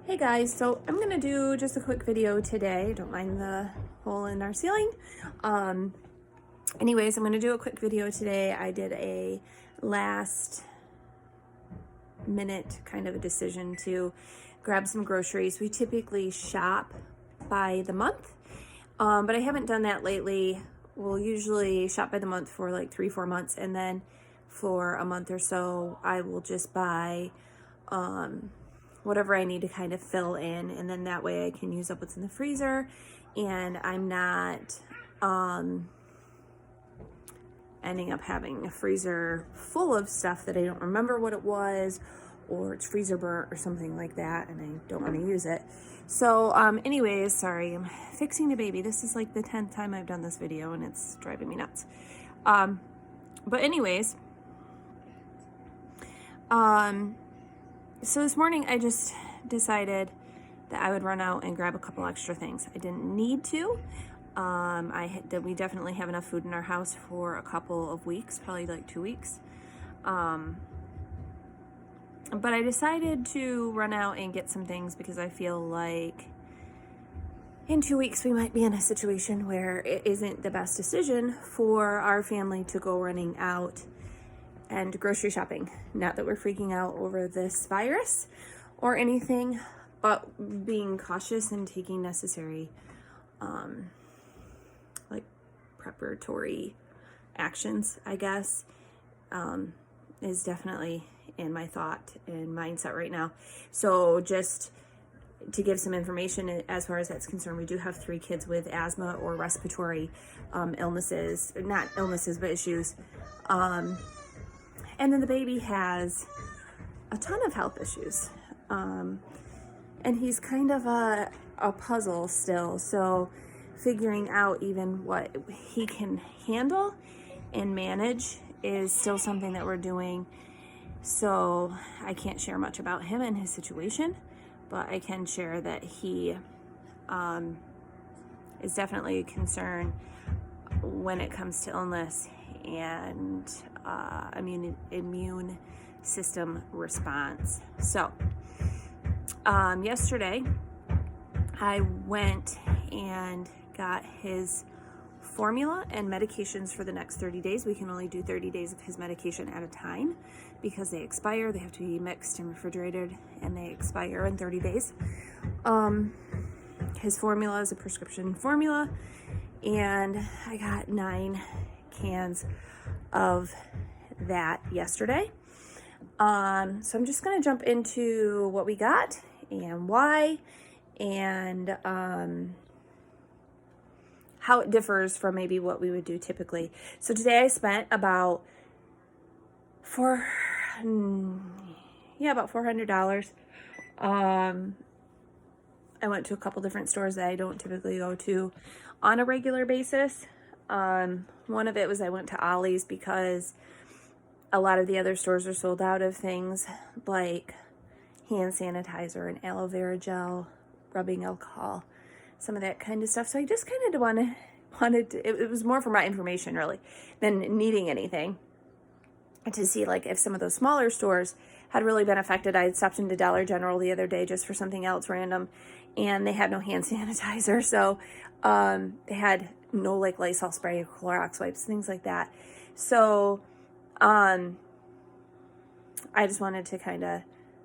Hey guys, so I'm gonna do just a quick video today. Don't mind the hole in our ceiling. Anyways, I'm gonna do a quick video today. I did a last minute kind of a decision to grab some groceries. We typically shop by the month, but I haven't done that lately. We'll usually shop by the month for like 3-4 months, and then for a month or so, I will just buy whatever I need to kind of fill in, and then that way I can use up what's in the freezer, and I'm not ending up having a freezer full of stuff that I don't remember what it was, or it's freezer burnt or something like that, and I don't want to use it. So anyways, sorry, I'm fixing the baby. This is like the 10th time I've done this video, and it's driving me nuts. But anyways, so this morning I just decided that I would run out and grab a couple extra things. I didn't need to. We definitely have enough food in our house for a couple of weeks, probably like 2 weeks. But I decided to run out and get some things because I feel like in 2 weeks we might be in a situation where it isn't the best decision for our family to go running out and grocery shopping. Not that we're freaking out over this virus or anything, but being cautious and taking necessary like preparatory actions, I guess, is definitely in my thought and mindset right now. So just to give some information as far as that's concerned, we do have 3 kids with asthma or respiratory illnesses, not illnesses, but issues. And then the baby has a ton of health issues. And he's kind of a puzzle still. So figuring out even what he can handle and manage is still something that we're doing. So I can't share much about him and his situation, but I can share that he is definitely a concern when it comes to illness and immune system response. So yesterday I went and got his formula and medications for the next 30 days. We can only do 30 days of his medication at a time because they expire. They have to be mixed and refrigerated, and they expire in 30 days. His formula is a prescription formula, and I got 9 cans of that yesterday. So I'm just going to jump into what we got and why, and how it differs from maybe what we would do typically. So today I spent about $400. I went to a couple different stores that I don't typically go to on a regular basis. One of it was I went to Ollie's because a lot of the other stores are sold out of things like hand sanitizer and aloe vera gel, rubbing alcohol, some of that kind of stuff. So I just kind of wanted to, it was more for my information really than needing anything, to see like if some of those smaller stores had really been affected. I had stopped into Dollar General the other day just for something else random, and they had no hand sanitizer. So they had no like Lysol spray, Clorox wipes, things like that. So I just wanted to kind of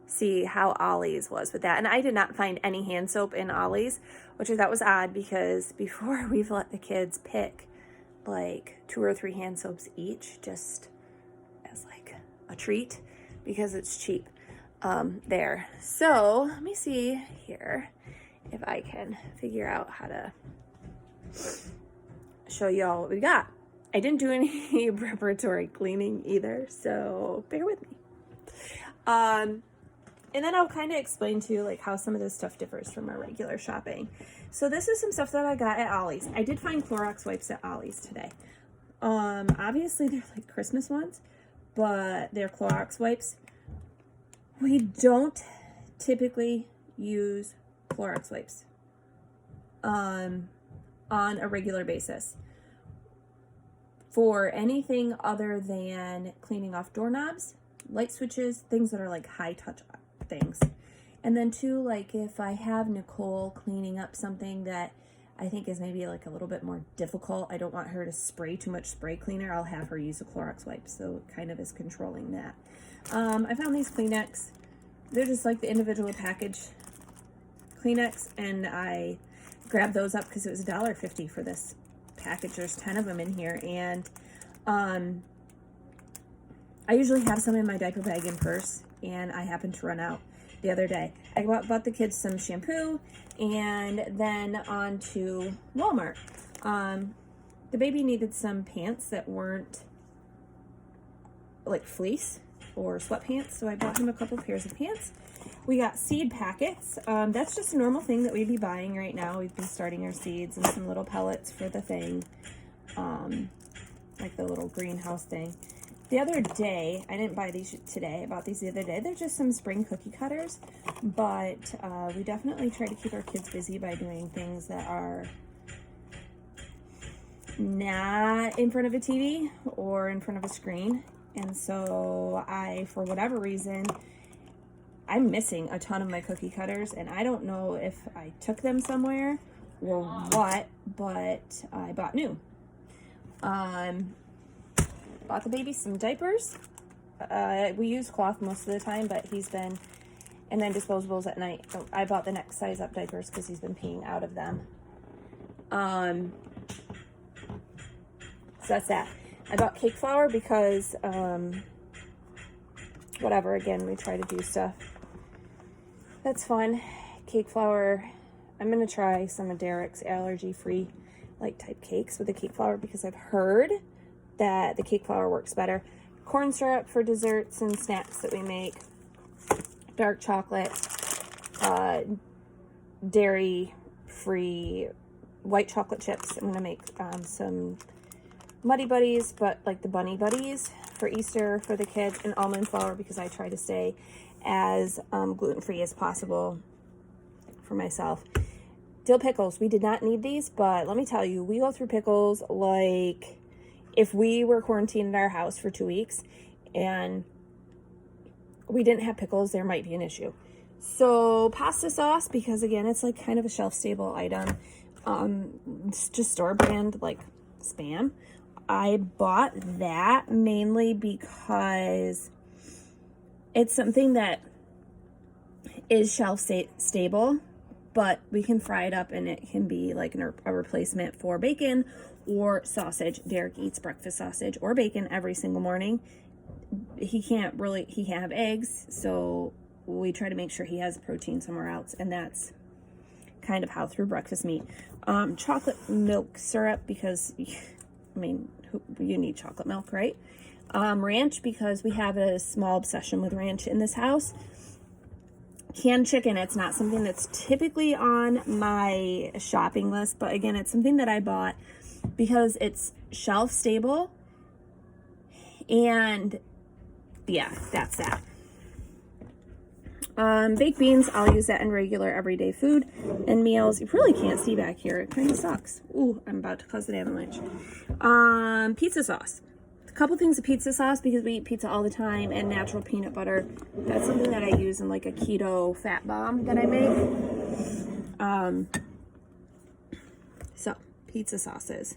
see how Ollie's was with that. And I did not find any hand soap in Ollie's, which I thought was odd because before we've let the kids pick like 2 or 3 hand soaps each just as like a treat because it's cheap there. So let me see here if I can figure out how to show y'all what we got. I didn't do any preparatory cleaning either, so bear with me. And then I'll kind of explain to you like how some of this stuff differs from our regular shopping. So this is some stuff that I got at Ollie's. I did find Clorox wipes at Ollie's today. Obviously they're like Christmas ones, but they're Clorox wipes. We don't typically use Clorox wipes on a regular basis for anything other than cleaning off doorknobs, light switches, things that are like high touch things. And then too, like if I have Nicole cleaning up something that I think is maybe like a little bit more difficult, I don't want her to spray too much spray cleaner, I'll have her use a Clorox wipe. So it kind of is controlling that. I found these Kleenex. They're just like the individual package Kleenex, and I grabbed those up because it was $1.50 for this package. There's 10 of them in here, and I usually have some in my diaper bag and purse, and I happened to run out the other day. I bought the kids some shampoo, and then on to Walmart. The baby needed some pants that weren't like fleece or sweatpants, so I bought him a couple pairs of pants. We got seed packets. That's just a normal thing that we'd be buying right now. We've been starting our seeds, and some little pellets for the thing, like the little greenhouse thing. The other day, I didn't buy these today, I bought these the other day. They're just some spring cookie cutters, but we definitely try to keep our kids busy by doing things that are not in front of a TV or in front of a screen. And so for whatever reason, I'm missing a ton of my cookie cutters, and I don't know if I took them somewhere or what, but I bought new. Bought the baby some diapers. We use cloth most of the time, but and then disposables at night. So I bought the next size up diapers because he's been peeing out of them. So that's that. I bought cake flour because, whatever, again, we try to do stuff. That's fun. Cake flour. I'm going to try some of Derek's allergy-free like type cakes with the cake flour because I've heard that the cake flour works better. Corn syrup for desserts and snacks that we make. Dark chocolate. Dairy-free white chocolate chips. I'm going to make some Muddy Buddies, but like the Bunny Buddies for Easter for the kids, and almond flour because I try to stay as gluten-free as possible for myself. Dill pickles. We did not need these, but let me tell you, we go through pickles like if we were quarantined in our house for 2 weeks and we didn't have pickles, there might be an issue. So pasta sauce, because again, it's like kind of a shelf-stable item. It's just store brand, like Spam. I bought that mainly because it's something that is shelf stable, but we can fry it up and it can be like a replacement for bacon or sausage. Derek eats breakfast sausage or bacon every single morning. He can't have eggs, so we try to make sure he has protein somewhere else, and that's kind of how through breakfast meat. Chocolate milk syrup because, I mean, you need chocolate milk, right? Ranch because we have a small obsession with ranch in this house. Canned chicken, it's not something that's typically on my shopping list, but again, it's something that I bought because it's shelf stable, and yeah, that's that. Baked beans, I'll use that in regular everyday food and meals. You really can't see back here. It kind of sucks. Ooh, I'm about to cause an avalanche. Pizza sauce. A couple things of pizza sauce because we eat pizza all the time, and natural peanut butter. That's something that I use in like a keto fat bomb that I make. So pizza sauces,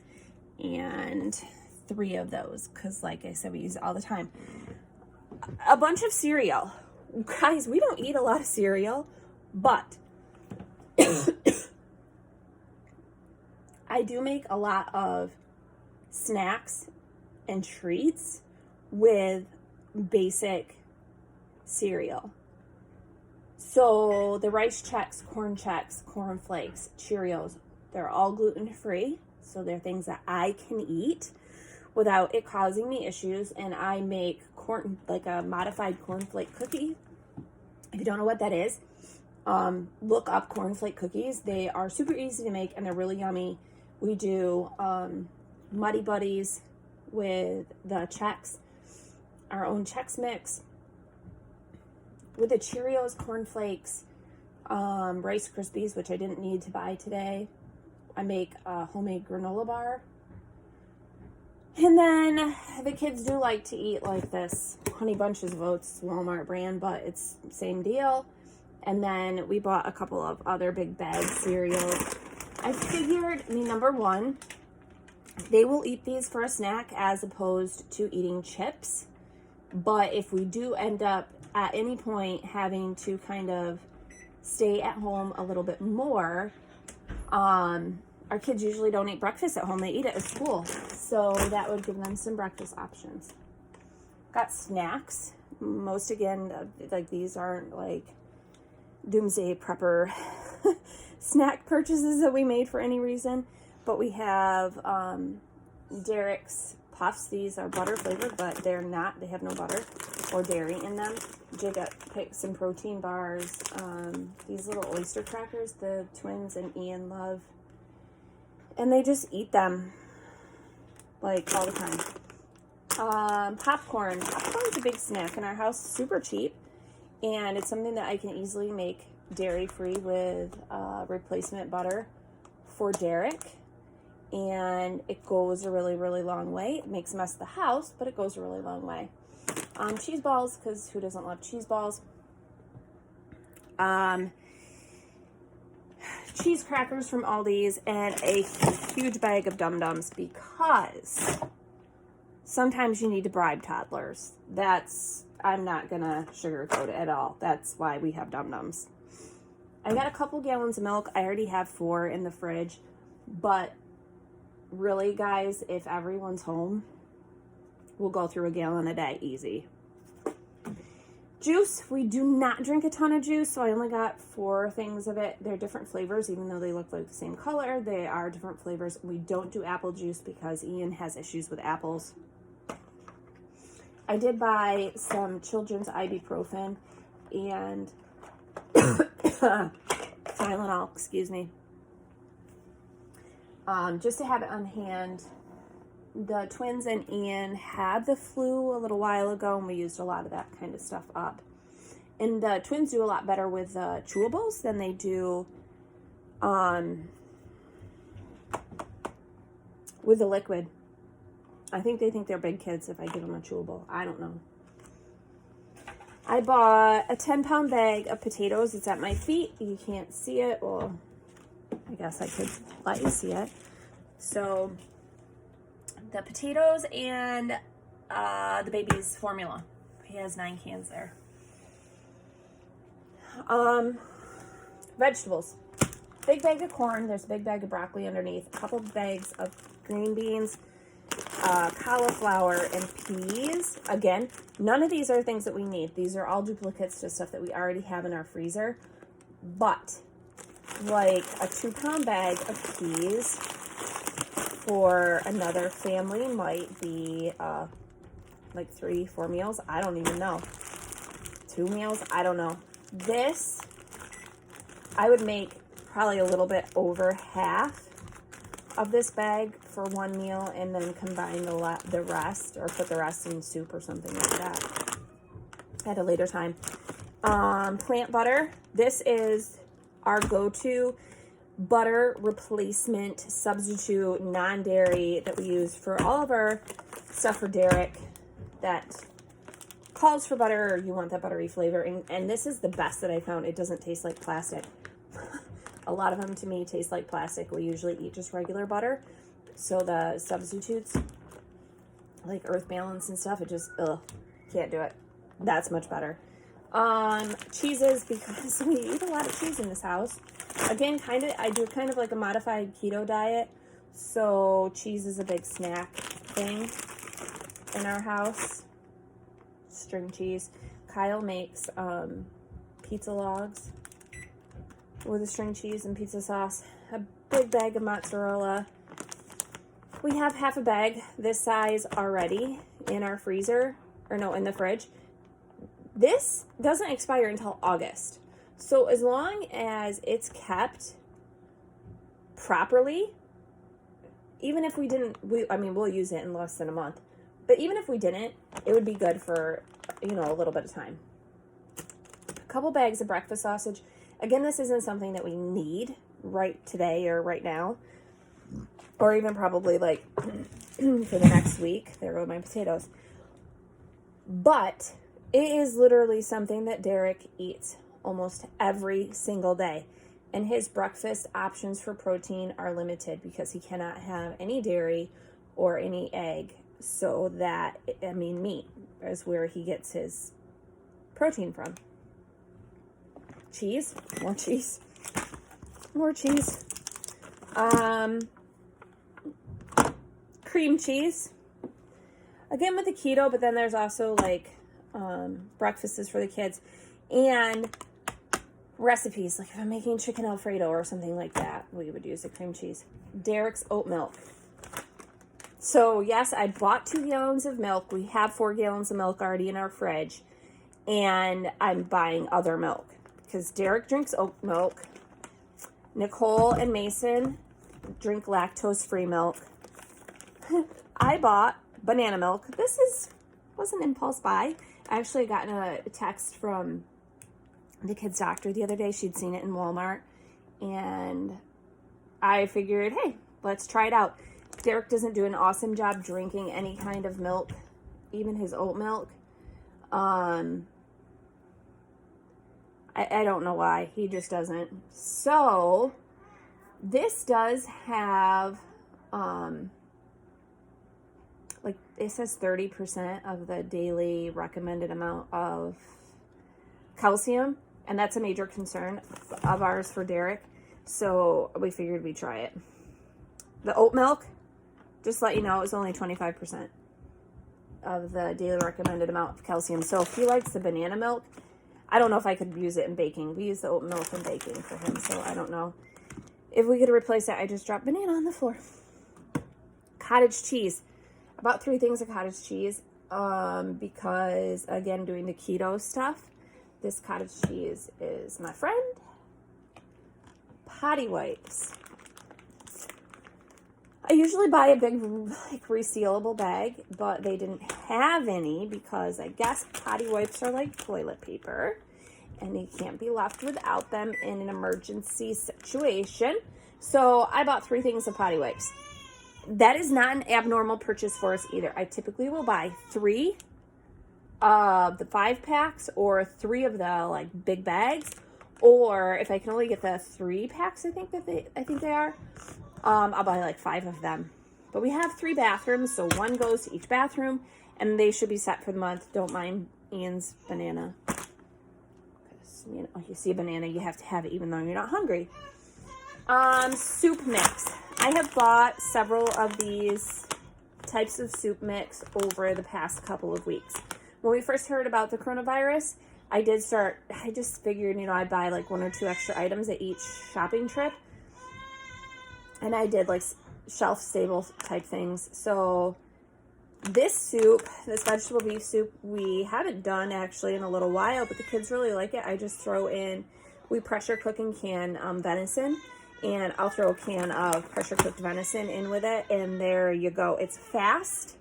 and 3 of those because like I said, we use it all the time. A bunch of cereal. Guys, we don't eat a lot of cereal, but I do make a lot of snacks and treats with basic cereal. So the Rice Chex, Corn Chex, Corn Flakes, Cheerios, they're all gluten-free. So they're things that I can eat without it causing me issues. And I make like a modified cornflake cookie. If you don't know what that is, look up cornflake cookies. They are super easy to make and they're really yummy. We do Muddy Buddies with the Chex, our own Chex Mix, with the Cheerios, cornflakes, Rice Krispies, which I didn't need to buy today. I make a homemade granola bar. And then the kids do like to eat like this Honey Bunches of Oats Walmart brand, but it's same deal. And then we bought a couple of other big bag cereals. I figured, I mean, number one, they will eat these for a snack as opposed to eating chips. But if we do end up at any point having to kind of stay at home a little bit more, our kids usually don't eat breakfast at home. They eat it at school. So that would give them some breakfast options. Got snacks. Most, again, like these aren't like doomsday prepper snack purchases that we made for any reason. But we have Derek's Puffs. These are butter flavored, but they're not. They have no butter or dairy in them. Jacob picked some protein bars. These little oyster crackers the twins and Ian love. And they just eat them like all the time. Popcorn. Popcorn's a big snack in our house. Super cheap. And it's something that I can easily make dairy-free with replacement butter for Derek. And it goes a really, really long way. It makes a mess of the house, but it goes a really long way. Cheese balls, because who doesn't love cheese balls? Cheese crackers from Aldi's, and a huge bag of Dum-Dums, because sometimes you need to bribe toddlers. I'm not gonna sugarcoat it at all. That's why we have Dum-Dums. I got a couple gallons of milk. I already have 4 in the fridge, but really, guys, if everyone's home, we'll go through a gallon a day, easy. Juice, we do not drink a ton of juice, so I only got 4 things of it. They're different flavors, even though they look like the same color. They are different flavors. We don't do apple juice because Ian has issues with apples. I did buy some children's ibuprofen and Tylenol, excuse me, just to have it on hand. The twins and Ian had the flu a little while ago, and we used a lot of that kind of stuff up. And the twins do a lot better with chewables than they do with the liquid. I think they think they're big kids if I give them a chewable. I don't know. I bought a 10-pound bag of potatoes. It's at my feet. You can't see it. Well, I guess I could let you see it. So the potatoes and the baby's formula. He has 9 cans there. Vegetables. Big bag of corn. There's a big bag of broccoli underneath. A couple bags of green beans, cauliflower, and peas. Again, none of these are things that we need. These are all duplicates to stuff that we already have in our freezer. But like a 2-pound bag of peas for another family might be like 3-4 meals. I don't even know. 2 meals. I don't know. This, I would make probably a little bit over half of this bag for 1 meal, and then combine the rest, or put the rest in soup or something like that at a later time. Plant butter. This is our go-to butter replacement substitute, non-dairy, that we use for all of our stuff for Derek that calls for butter, or you want that buttery flavor. And this is the best that I found. It doesn't taste like plastic. A lot of them to me taste like plastic. We usually eat just regular butter. So the substitutes, like Earth Balance and stuff, it just, can't do it. That's much better. Cheeses, because we eat a lot of cheese in this house. Again, I do kind of like a modified keto diet. So cheese is a big snack thing in our house. String cheese. Kyle makes pizza logs with a string cheese and pizza sauce. A big bag of mozzarella. We have half a bag this size already in our freezer, or no, in the fridge. This doesn't expire until August. So as long as it's kept properly, even if we didn't, we'll use it in less than a month. But even if we didn't, it would be good for, a little bit of time. A couple bags of breakfast sausage. Again, this isn't something that we need right today or right now, or even probably like for the next week. There go my potatoes. But it is literally something that Derek eats almost every single day. And his breakfast options for protein are limited because he cannot have any dairy or any egg. So that, I mean, meat is where he gets his protein from. Cheese, more cheese, more cheese. Cream cheese. Again with the keto, but then there's also like breakfasts for the kids. And recipes, like if I'm making chicken Alfredo or something like that, we would use the cream cheese. Derek's oat milk. So yes, I bought 2 gallons of milk. We have 4 gallons of milk already in our fridge. And I'm buying other milk because Derek drinks oat milk. Nicole and Mason drink lactose-free milk. I bought banana milk. This was an impulse buy. I actually got a text from the kid's doctor the other day. She'd seen it in Walmart, and I figured, hey, let's try it out. Derek doesn't do an awesome job drinking any kind of milk, even his oat milk. I don't know why. He just doesn't. So this does have like it says 30% of the daily recommended amount of calcium, and that's a major concern of ours for Derek, so we figured we'd try it. The oat milk, just to let you know, is only 25% of the daily recommended amount of calcium. So if he likes the banana milk, I don't know if I could use it in baking. We use the oat milk in baking for him, so I don't know if we could replace it. I just dropped banana on the floor. Cottage cheese. About 3 things of cottage cheese, because again, doing the keto stuff. This cottage cheese is my friend. Potty wipes. I usually buy a big, like, resealable bag, but they didn't have any because I guess potty wipes are like toilet paper and you can't be left without them in an emergency situation. So I bought 3 things of potty wipes. That is not an abnormal purchase for us either. I typically will buy 3 of the 5 packs or 3 of the like big bags, or if I can only get the 3 packs, I think they are, I'll buy like 5 of them. But we have 3 bathrooms, so 1 goes to each bathroom, and they should be set for the month. Don't mind Ian's banana, because you know, you see a banana, you have to have it even though you're not hungry. Soup mix. I have bought several of these types of soup mix over the past couple of weeks. When we first heard about the coronavirus, I just figured, you know, I'd buy like 1 or 2 extra items at each shopping trip. And I did like shelf stable type things. So this soup, this vegetable beef soup, we haven't done actually in a little while, but the kids really like it. I just throw in, we pressure cook and can venison, and I'll throw a can of pressure cooked venison in with it, and there you go. It's fast,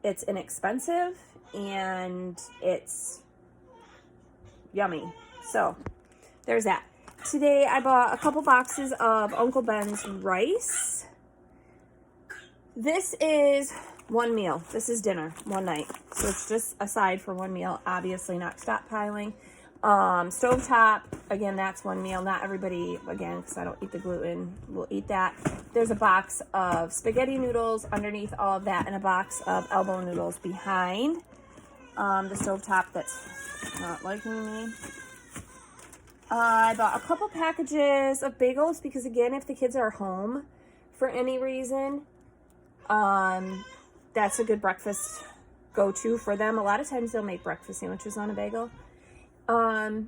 it's inexpensive, and it's yummy. So there's that. Today I bought a couple boxes of Uncle Ben's rice. This is 1 meal. This is dinner, 1 night. So it's just a side for 1 meal, obviously not stockpiling. Stovetop, again, that's 1 meal. Not everybody, again, because I don't eat the gluten, will eat that. There's a box of spaghetti noodles underneath all of that, and a box of elbow noodles behind the stovetop that's not liking me. I bought a couple packages of bagels because, again, if the kids are home for any reason, that's a good breakfast go-to for them. A lot of times they'll make breakfast sandwiches on a bagel. A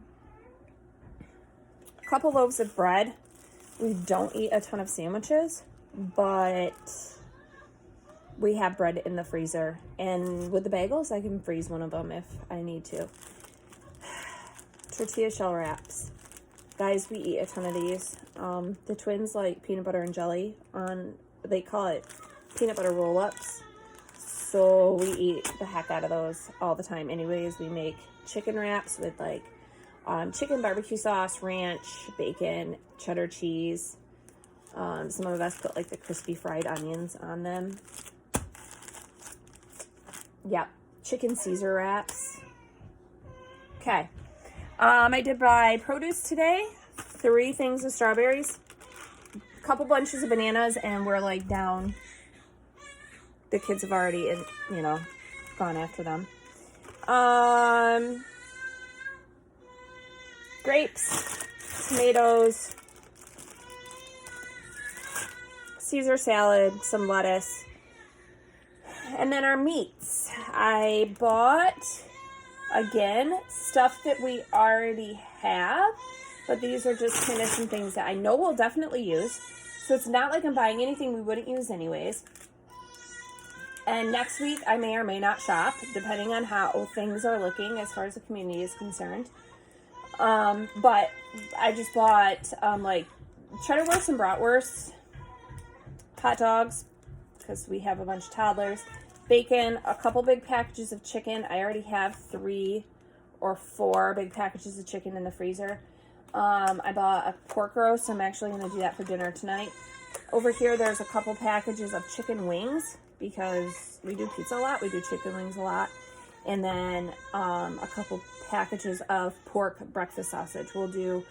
couple loaves of bread. We don't eat a ton of sandwiches, but we have bread in the freezer. And with the bagels, I can freeze one of them if I need to. Tortilla shell wraps. Guys, we eat a ton of these. The twins like peanut butter and jelly they call it peanut butter roll-ups. So we eat the heck out of those all the time. Anyways, we make chicken wraps with like chicken barbecue sauce, ranch, bacon, cheddar cheese. Some of us put like the crispy fried onions on them. Yeah, chicken Caesar wraps. Okay. I did buy produce today. 3 things of strawberries, a couple bunches of bananas, and we're like down. The kids have already, you know, gone after them. Grapes, tomatoes, Caesar salad, some lettuce, and then our meats. I bought, again, stuff that we already have, but these are just kind of some things that I know we'll definitely use. So it's not like I'm buying anything we wouldn't use anyways. And next week I may or may not shop, depending on how things are looking as far as the community is concerned. But I just bought like cheddar wurst and bratwurst, hot dogs, because we have a bunch of toddlers, bacon, a couple big packages of chicken. I already have 3 or 4 big packages of chicken in the freezer. I bought a pork roast. I'm actually going to do that for dinner tonight. Over here, there's a couple packages of chicken wings, because we do pizza a lot. We do chicken wings a lot. And then a couple packages of pork breakfast sausage. We'll do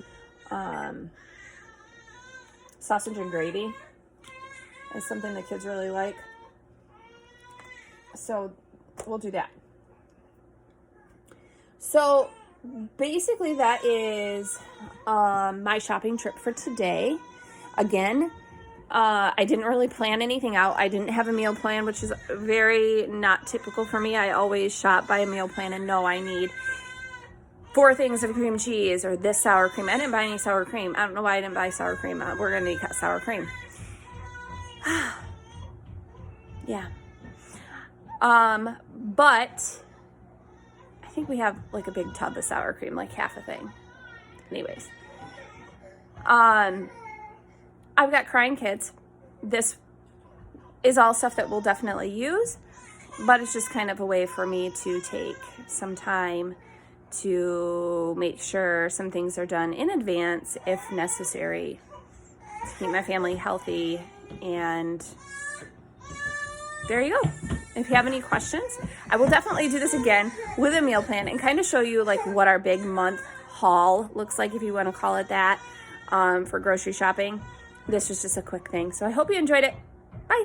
sausage and gravy. It's something the kids really like. So we'll do that. So basically that is my shopping trip for today. Again, I didn't really plan anything out. I didn't have a meal plan, which is very not typical for me. I always shop by a meal plan and know I need 4 things of cream cheese or this sour cream. I didn't buy any sour cream. I don't know why I didn't buy sour cream. We're going to need sour cream. Yeah. But I think we have like a big tub of sour cream, like half a thing. Anyways. I've got crying kids. This is all stuff that we'll definitely use, but it's just kind of a way for me to take some time to make sure some things are done in advance if necessary to keep my family healthy. And there you go. If you have any questions, I will definitely do this again with a meal plan and kind of show you like what our big month haul looks like, if you want to call it that, for grocery shopping. This was just a quick thing. So I hope you enjoyed it. Bye.